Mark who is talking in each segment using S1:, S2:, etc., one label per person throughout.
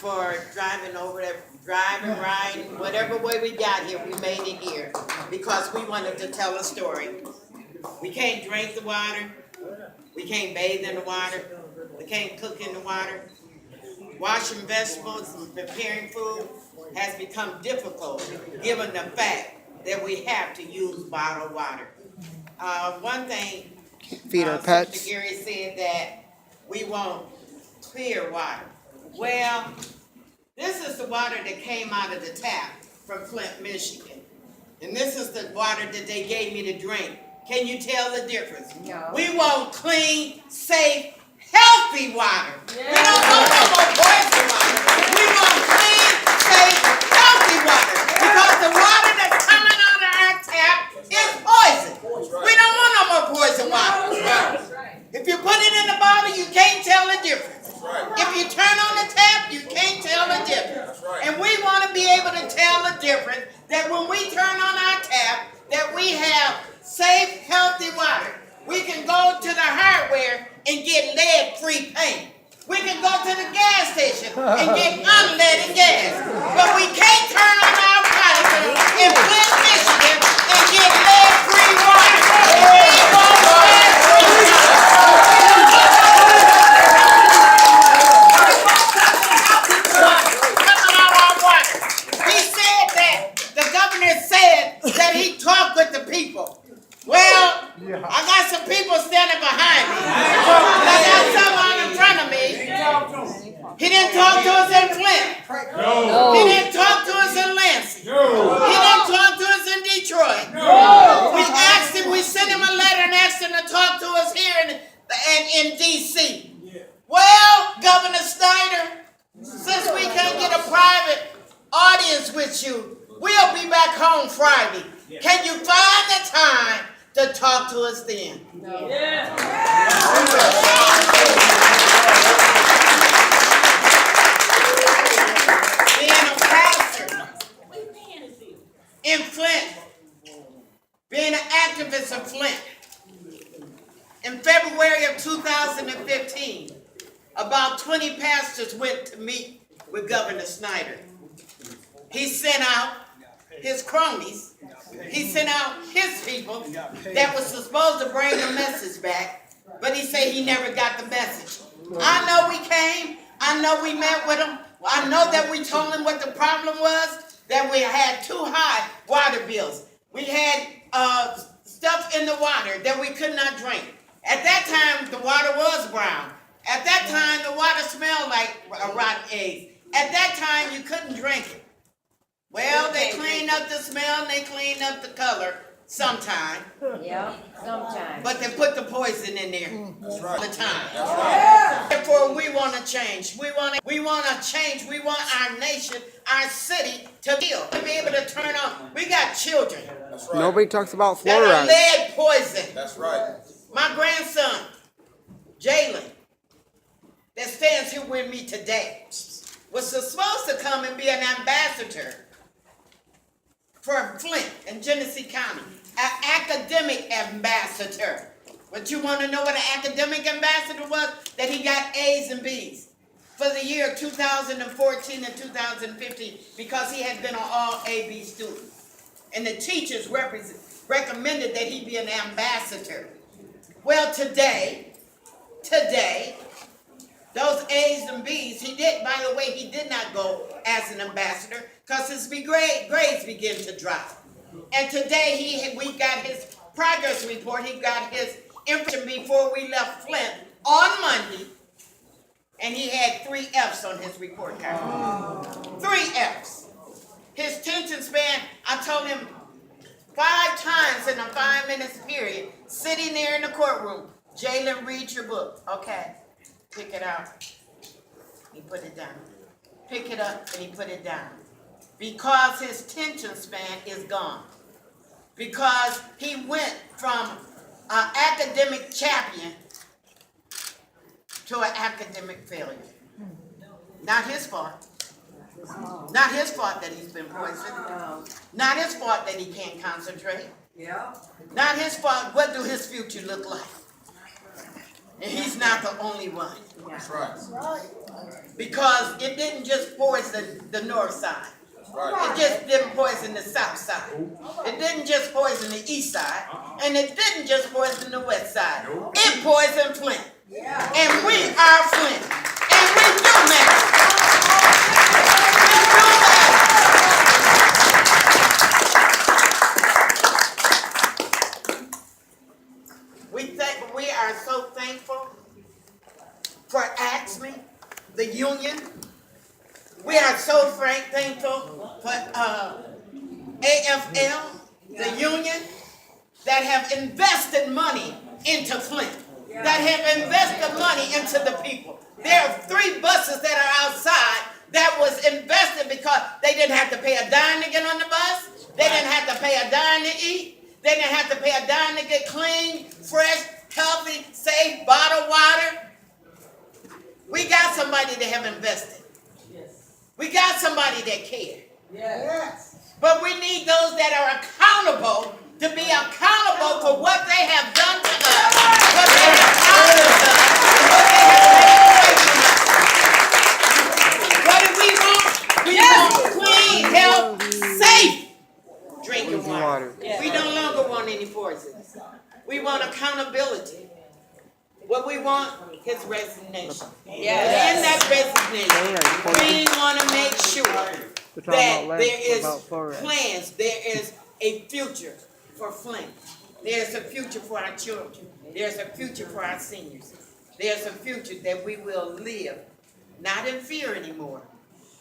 S1: for driving over there, driving, riding, whatever way we got here, we made it here because we wanted to tell a story. We can't drink the water. We can't bathe in the water. We can't cook in the water. Washing vegetables and preparing food has become difficult given the fact that we have to use bottled water. One thing,
S2: Feed our pets.
S1: Sister Gary said that we want clear water. Well, this is the water that came out of the tap from Flint, Michigan. And this is the water that they gave me to drink. Can you tell the difference?
S3: No.
S1: We want clean, safe, healthy water. Yeah. We don't want no more poison water. We want clean, safe, healthy water. Because the water that's coming out of our tap is poison. We don't want no more poison water. If you put it in the bottle, you can't tell the difference. If you turn on the tap, you can't tell the difference. And we want to be able to tell the difference that when we turn on our tap, that we have safe, healthy water. We can go to the hardware and get lead-free paint. We can go to the gas station and get unleaded gas. But we can't turn on our pipes in Flint, Michigan and get lead-free water. He said that the governor said that he talked with the people. Well, I got some people standing behind me. And I got some on in front of me. He didn't talk to us in Flint.
S2: No.
S1: He didn't talk to us in Lansing.
S2: No.
S1: He didn't talk to us in Detroit.
S2: No.
S1: We asked him, we sent him a letter and asked him to talk to us here in D.C. Well, Governor Snyder, since we can't get a private audience with you, we'll be back home Friday. Can you find the time to talk to us then?
S3: No.
S1: Being a pastor in Flint, being an activist in Flint, in February of 2015, about 20 pastors went to meet with Governor Snyder. He sent out his cronies. He sent out his people that was supposed to bring the message back, but he said he never got the message. I know we came. I know we met with him. I know that we told him what the problem was, that we had too high water bills. We had stuff in the water that we could not drink. At that time, the water was brown. At that time, the water smelled like rotten eggs. At that time, you couldn't drink it. Well, they cleaned up the smell and they cleaned up the color sometime.
S3: Yeah, sometimes.
S1: But they put the poison in there all the time.
S3: Yeah.
S1: Therefore, we want to change. We want to change. We want our nation, our city to heal, to be able to turn on. We got children
S2: Nobody talks about
S1: that are
S2: fluoride.
S1: lead poison.
S4: That's right.
S1: My grandson, Jalen, that stands here with me today, was supposed to come and be an ambassador for Flint and Genesee County, an academic ambassador. But you want to know what an academic ambassador was? That he got A's and B's for the year 2014 and 2015 because he had been an all A-B student. And the teachers recommended that he be an ambassador. Well, today, those A's and B's, by the way, he did not go as an ambassador because his grades begin to drop. And today we got his progress report. He got his information before we left Flint on Monday, and he had 3 F's on his report card. 3 F's. His attention span, I told him 5 times in a 5 minutes period, sitting there in the courtroom, Jalen, read your book. Okay. Pick it out. He put it down. Pick it up and he put it down. Because his attention span is gone. Because he went from an academic champion to an academic failure. Not his fault. Not his fault that he's been poisoned. Not his fault that he can't concentrate.
S3: Yeah.
S1: Not his fault. What do his future look like? And he's not the only one.
S4: That's right.
S1: Because it didn't just poison the north side. It just didn't poison the south side. It didn't just poison the east side. And it didn't just poison the west side. It poisoned Flint. And we are Flint. And we do matter. We do matter. We are so thankful for AXME, the union. We are so thankful for AFL, the union, that have invested money into Flint, that have invested money into the people. There are 3 buses that are outside that was invested because they didn't have to pay a dime to get on the bus. They didn't have to pay a dime to eat. They didn't have to pay a dime to get clean, fresh, healthy, safe, bottled water. We got somebody that have invested. We got somebody that cares.
S3: Yes.
S1: But we need those that are accountable to be accountable for what they have done to us, what they have promised us, and what they have taken away from us. What do we want? We want clean, healthy, safe drinking water. We no longer want any poison. We want accountability. What we want is resignation. In that resignation, we want to make sure that there is plans, there is a future for Flint. There's a future for our children. There's a future for our seniors. There's a future that we will live, not in fear anymore,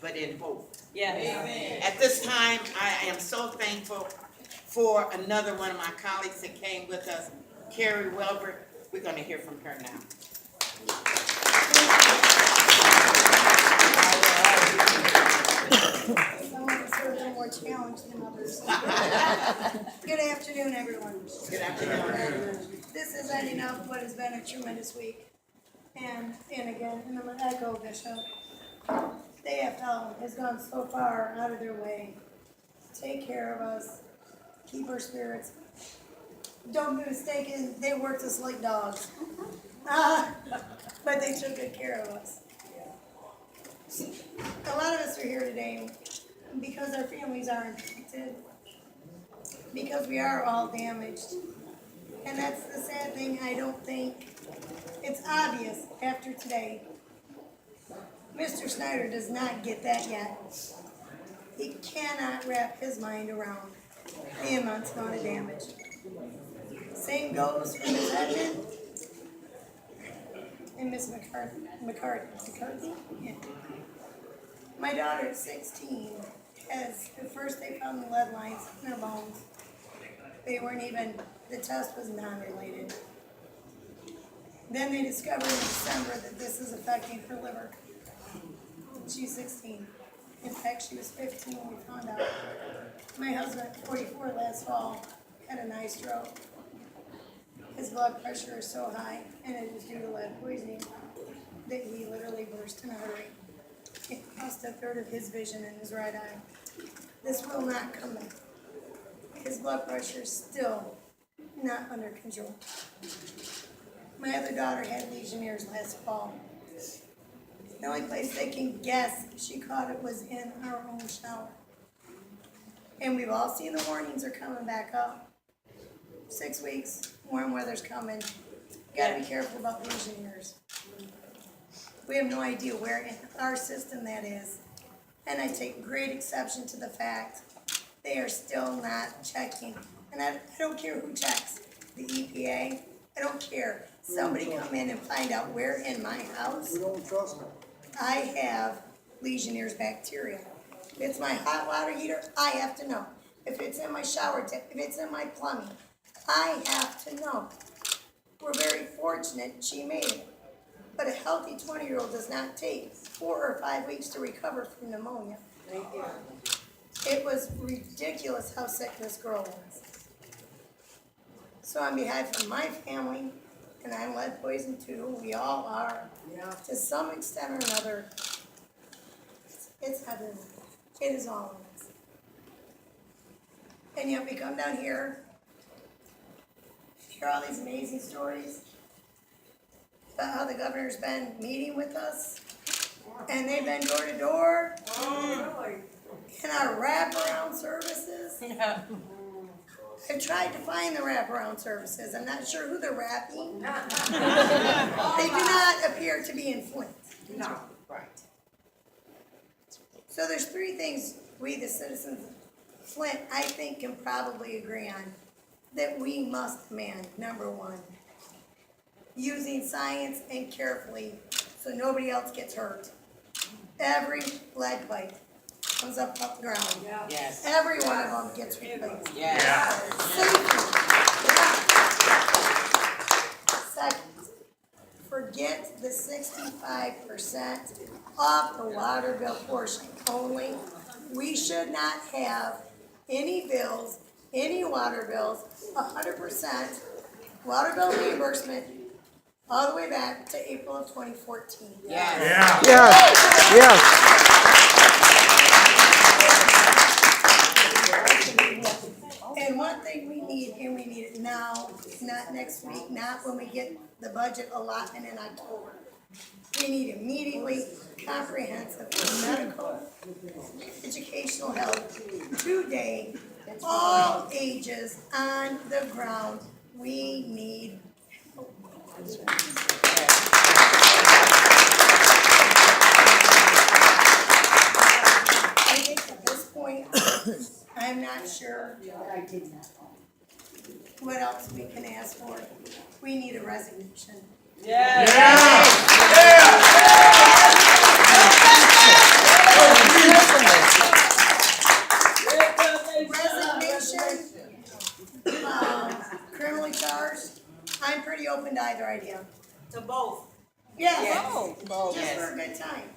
S1: but in hope.
S3: Yes.
S1: At this time, I am so thankful for another one of my colleagues that came with us, Carrie Welber. We're going to hear from her now.
S5: Some of us are a little more challenged than others. Good afternoon, everyone.
S1: Good afternoon.
S5: This is ending up what has been a tremendous week. And again, and I'm going to echo Bishop. The AFL has gone so far out of their way to take care of us, keep our spirits. Don't be mistaken, they worked us like dogs. But they took good care of us. A lot of us are here today because our families are infected, because we are all damaged. And that's the sad thing. I don't think it's obvious after today. Mr. Snyder does not get that yet. He cannot wrap his mind around the immense amount of damage. Same goes for Ms. Edmond and Ms. McCarthy? Yeah. My daughter at 16 has, at first they found the lead lines in her bones. They weren't even, the test was non-related. Then they discovered in December that this is affecting her liver. She's 16. In fact, she was 15 when we found out. My husband, 44 last fall, had an eye stroke. His blood pressure is so high, and it is due to lead poisoning, that he literally burst an artery. It lost a third of his vision in his right eye. This will not come back. His blood pressure is still not under control. My other daughter had Legionnaires last fall. The only place they can guess she caught it was in our own shower. And we've all seen the warnings are coming back up. 6 weeks, warm weather's coming. Gotta be careful about Legionnaires. We have no idea where in our system that is. And I take great exception to the fact they are still not checking. And I don't care who checks. The EPA, I don't care. Somebody come in and find out where in my house
S4: We don't trust them.
S5: I have Legionnaires bacteria. If it's my hot water heater, I have to know. If it's in my shower tip, if it's in my plumbing, I have to know. We're very fortunate she made it. But a healthy 20-year-old does not take 4 or 5 weeks to recover from pneumonia. It was ridiculous how sick this girl was. So on behalf of my family, and I'm lead poisoned too, we all are, to some extent or another, it's heaven. It is all of us. And yet we come down here, hear all these amazing stories, about how the governor's been meeting with us. And they've been door to door. In our wraparound services. I've tried to find the wraparound services. I'm not sure who they're wrapping. They do not appear to be in Flint.
S1: No, right.
S5: So there's three things we, the citizens of Flint, I think can probably agree on that we must demand. Number one, using science and carefully so nobody else gets hurt. Every lead pipe comes up the ground.
S1: Yes.
S5: Every one of them gets replaced.
S1: Yes.
S5: Safety. Second, forget the 65% off the water bill portion only. We should not have any bills, any water bills, 100% water bill reimbursement all the way back to April of 2014.
S1: Yes.
S2: Yes, yes.
S5: And one thing we need, and we need it now, not next week, not when we get the budget allotment in October. We need immediately comprehensive medical, educational help today, all ages on the ground. We need help. I think at this point, I'm not sure what else we can ask for. We need a resignation. Resignation, criminally charged, I'm pretty open to either idea.
S3: To both.
S5: Yes,
S2: Both.
S5: just for a good time.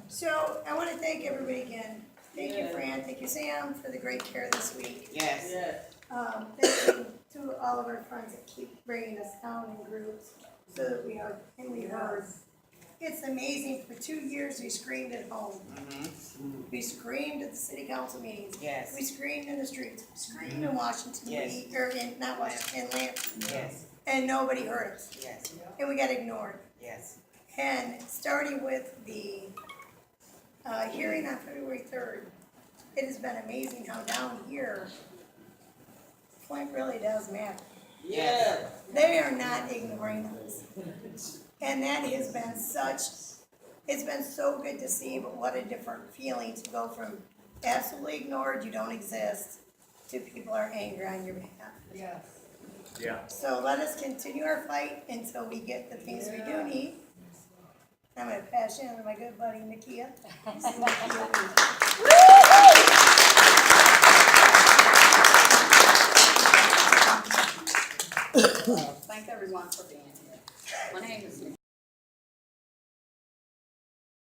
S5: So I want to thank everybody again. Thank you, Fran, thank you, Sam, for the great care this week.
S1: Yes.
S5: Thank you to all of our friends that keep bringing us down in groups so that we are, and we heard. It's amazing, for 2 years, we screamed at home. We screamed at the city council meetings.
S1: Yes.
S5: We screamed in the streets, we screamed in Washington,
S1: Yes.
S5: or in, not Washington, in Lansing.
S1: Yes.
S5: And nobody heard us,
S1: Yes.
S5: and we got ignored.
S1: Yes.
S5: And starting with the hearing on February 3rd, it has been amazing how down here, Flint really does matter.
S1: Yes.
S5: They are not ignoring us. And that has been it's been so good to see, but what a different feeling to go from absolutely ignored, you don't exist, to people are angry on your behalf.
S3: Yes.
S4: Yeah.
S5: So let us continue our fight until we get the things we do need. I'm gonna pass you on to my good buddy Nakia.
S6: Thank everyone for being here. My name is Nakia